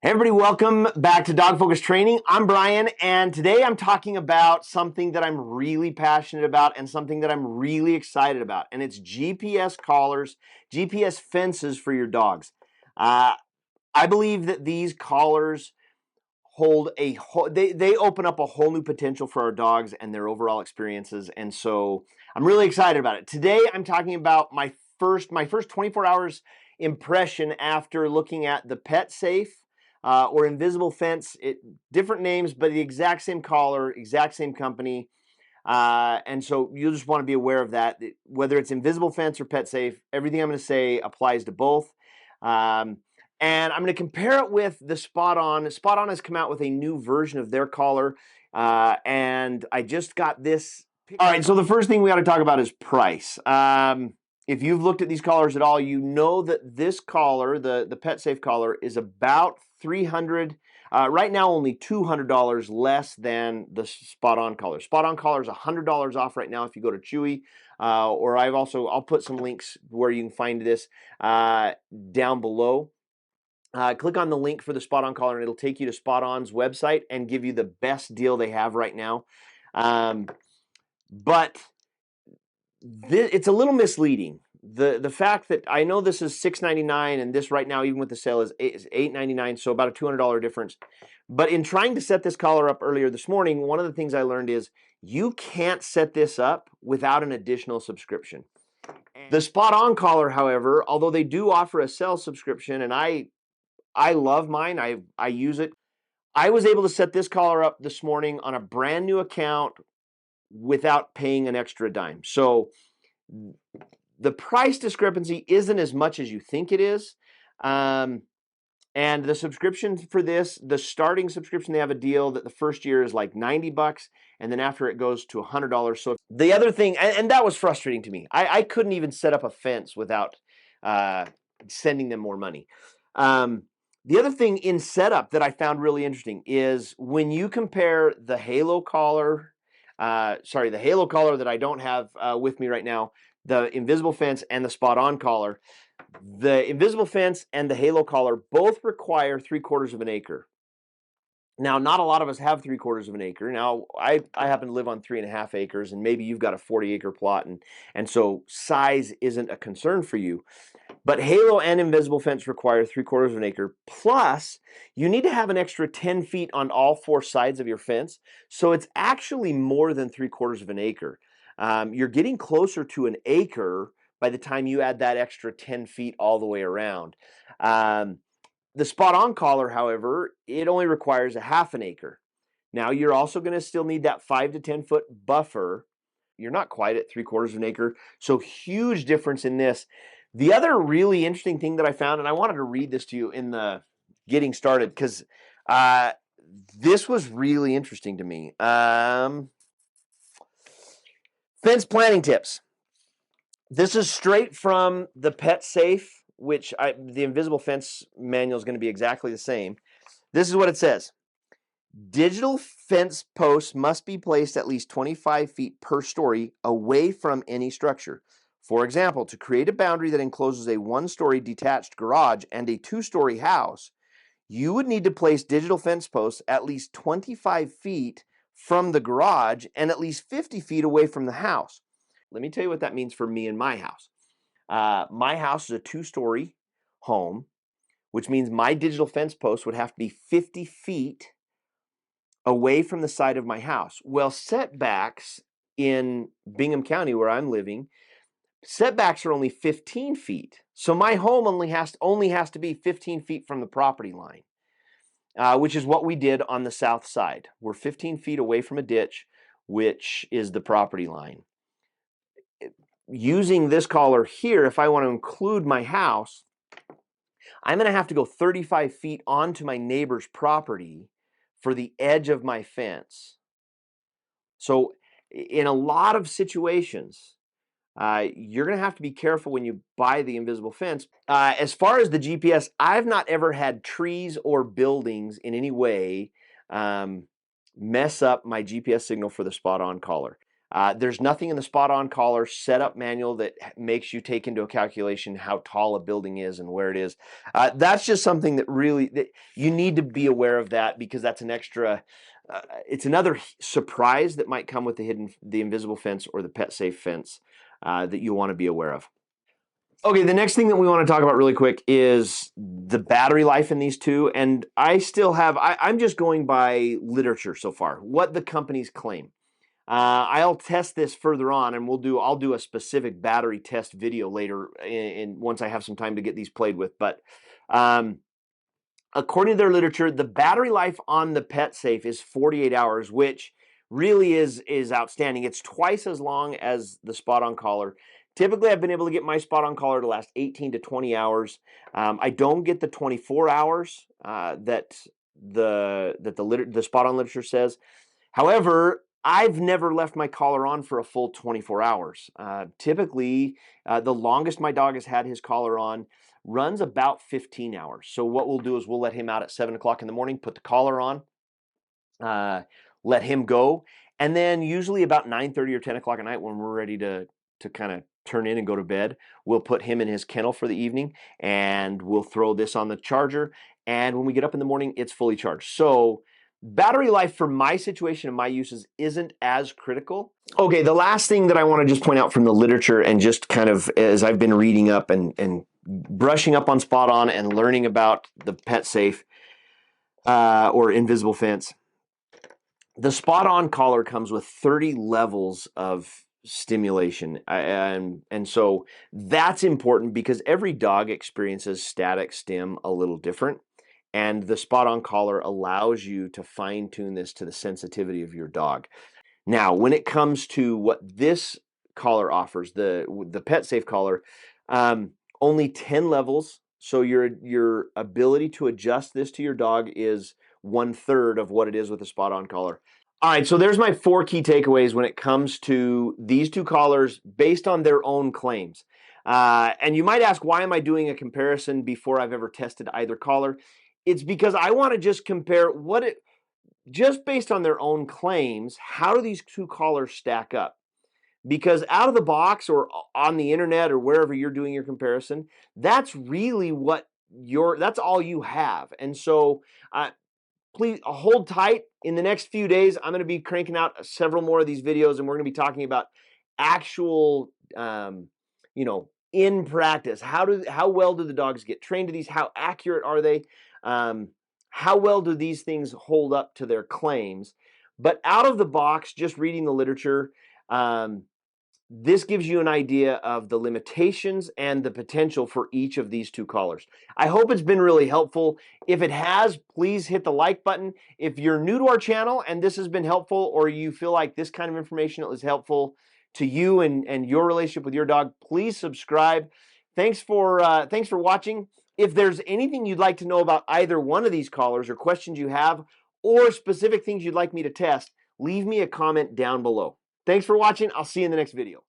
Hey everybody, welcome back to Dog Focus Training. I'm Brian, and today I'm talking about something that I'm really passionate about and something that I'm really excited about, and it's GPS collars, GPS fences for your dogs. I believe that these collars hold they open up a whole new potential for our dogs and their overall experiences, and so I'm really excited about it. Today I'm talking about my first 24 hours impression after looking at the Pet Safe or Invisible Fence, different names, but the exact same collar, exact same company. And so you'll just want to be aware of that. Whether it's Invisible Fence or Pet Safe, everything I'm going to say applies to both. And I'm going to compare it with the SpotOn. SpotOn has come out with a new version of their collar, and I just got this. All right, so the first thing we got to talk about is price. If you've looked at these collars at all, you know that this collar, the Pet Safe collar, is about $300. Right now, only $200 less than the SpotOn collar. SpotOn collar is $100 off right now if you go to Chewy, or I'll put some links where you can find this down below. Click on the link for the SpotOn collar, and it'll take you to SpotOn's website and give you the best deal they have right now. But it's a little misleading. The fact that I know this is $6.99 and this right now, even with the sale, is $8.99, so about a $200 difference. But in trying to set this collar up earlier this morning, one of the things I learned is you can't set this up without an additional subscription. The SpotOn collar, however, although they do offer a sale subscription, and I love mine, I use it. I was able to set this collar up this morning on a brand new account without paying an extra dime. So the price discrepancy isn't as much as you think it is. And the subscription for this, the starting subscription, they have a deal that the first year is like $90, and then after it goes to $100. So the other thing, and that was frustrating to me. I couldn't even set up a fence without sending them more money. The other thing in setup that I found really interesting is when you compare the Halo collar, the Halo collar that I don't have with me right now, the Invisible Fence and the SpotOn collar. The Invisible Fence and the Halo collar both require 3/4 of an acre. Now, not a lot of us have 3/4 of an acre. Now, I happen to live on 3.5 acres, and maybe you've got a 40-acre plot, and so size isn't a concern for you. But Halo and Invisible Fence require 3/4 of an acre. Plus, you need to have an extra 10 feet on all 4 sides of your fence. So it's actually more than 3/4 of an acre. You're getting closer to an acre by the time you add that extra 10 feet all the way around. The SpotOn collar, however, it only requires a half an acre. Now, you're also going to still need that 5 to 10 foot buffer. You're not quite at 3/4 of an acre. So huge difference in this. The other really interesting thing that I found, and I wanted to read this to you in the getting started because this was really interesting to me. Fence planning tips. This is straight from the Pet Safe, which the Invisible Fence manual is going to be exactly the same. This is what it says. Digital fence posts must be placed at least 25 feet per story away from any structure. For example, to create a boundary that encloses a 1-story detached garage and a 2-story house, you would need to place digital fence posts at least 25 feet from the garage and at least 50 feet away from the house. Let me tell you what that means for me and my house. My house is a 2-story home, which means my digital fence post would have to be 50 feet away from the side of my house. Well, setbacks in Bingham County, where I'm living, setbacks are only 15 feet. So my home only has to be 15 feet from the property line, which is what we did on the south side. We're 15 feet away from a ditch, which is the property line. Using this collar here, if I want to include my house, I'm going to have to go 35 feet onto my neighbor's property for the edge of my fence. So in a lot of situations, you're going to have to be careful when you buy the Invisible Fence. As far as the GPS, I've not ever had trees or buildings in any way mess up my GPS signal for the SpotOn collar. There's nothing in the SpotOn Collar setup manual that makes you take into a calculation how tall a building is and where it is. That's just something that really you need to be aware of, that because that's an extra. It's another surprise that might come with the invisible fence or the pet safe fence that you want to be aware of. Okay, the next thing that we want to talk about really quick is the battery life in these two. And I'm just going by literature so far, what the companies claim. I'll test this further on, and I'll do a specific battery test video later once I have some time to get these played with. But according to their literature, the battery life on the pet safe is 48 hours, which really is outstanding. It's twice as long as the SpotOn Collar. Typically, I've been able to get my SpotOn Collar to last 18 to 20 hours. I don't get the 24 hours that the SpotOn literature says. However, I've never left my collar on for a full 24 hours. Typically, the longest my dog has had his collar on runs about 15 hours. So what we'll do is we'll let him out at 7 o'clock in the morning, put the collar on, let him go, and then usually about 9:30 or 10 o'clock at night, when we're ready to kind of turn in and go to bed, we'll put him in his kennel for the evening, and we'll throw this on the charger, and when we get up in the morning, it's fully charged. So battery life for my situation and my uses isn't as critical. Okay, the last thing that I want to just point out from the literature, and just kind of as I've been reading up and brushing up on SpotOn and learning about the pet safe or invisible fence, the SpotOn Collar comes with 30 levels of stimulation, and so that's important because every dog experiences static stim a little different, and the SpotOn Collar allows you to fine-tune this to the sensitivity of your dog. Now, when it comes to what this collar offers, the pet safe collar, only 10 levels, so your ability to adjust this to your dog is 1/3 of what it is with the SpotOn Collar. All right, so there's my 4 key takeaways when it comes to these two collars based on their own claims. And you might ask, why am I doing a comparison before I've ever tested either collar? It's because I want to just compare just based on their own claims, how do these two collars stack up? Because out of the box or on the internet or wherever you're doing your comparison, that's really that's all you have. And so please hold tight. In the next few days, I'm going to be cranking out several more of these videos, and we're going to be talking about actual, in practice. How well do the dogs get trained to these? How accurate are they? How well do these things hold up to their claims? But out of the box, just reading the literature, this gives you an idea of the limitations and the potential for each of these two collars. I hope it's been really helpful. If it has, please hit the like button. If you're new to our channel and this has been helpful, or you feel like this kind of information is helpful to you and your relationship with your dog, please subscribe. Thanks for watching. If there's anything you'd like to know about either one of these collars, or questions you have, or specific things you'd like me to test, leave me a comment down below. Thanks for watching. I'll see you in the next video.